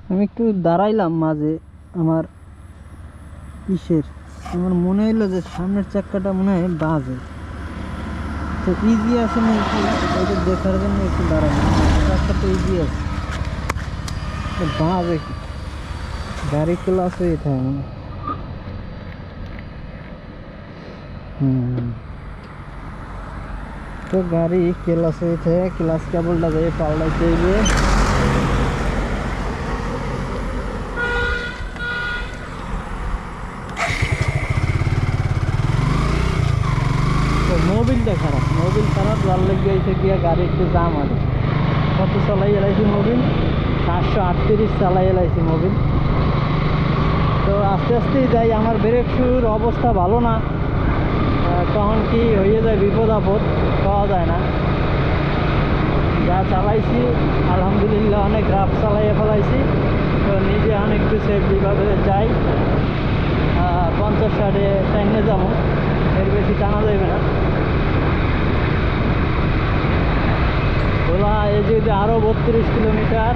আমি একটু দাঁড়াইলাম মাঝে আমার আমার মনে হইলো যে সামনের চাক্কাটা মনে হয় বাজে, তো ইজি আছে না একটু ওইটা দেখার জন্য একটু দাঁড়ালাম। চাক্কা তো ইজি আছে, বাজে কি গাড়ি ক্লাস হয়ে থাকে মনে হয়। তো গাড়ি ক্লাস হয়ে থাকে, ক্লাস কেবলটা দিয়ে পাল্টাইতে গিয়ে মোবিলটা খারাপ, মোবিল খারাপ যার লেগে এসে গিয়ে গাড়ি একটু জাম আছে। কত চালাই এলাইছি মোবিল, 738 চালাই এলাইছি মোবিল। তো আস্তে আস্তেই যাই, আমার ব্রেক শুর অবস্থা ভালো না, তখন কি হয়ে যায় বিপদ আপদ পাওয়া যায় না। যা চালাইছি আলহামদুলিল্লাহ অনেক রাফ চালাইয়ে ফেলাইছি। তো নিজে অনেক একটু সেফলিভাবে যাই, 50-60 টাইমে যাবো, এর বেশি টানা যাবে না। ওলা এই যে আরও 32 কিলোমিটার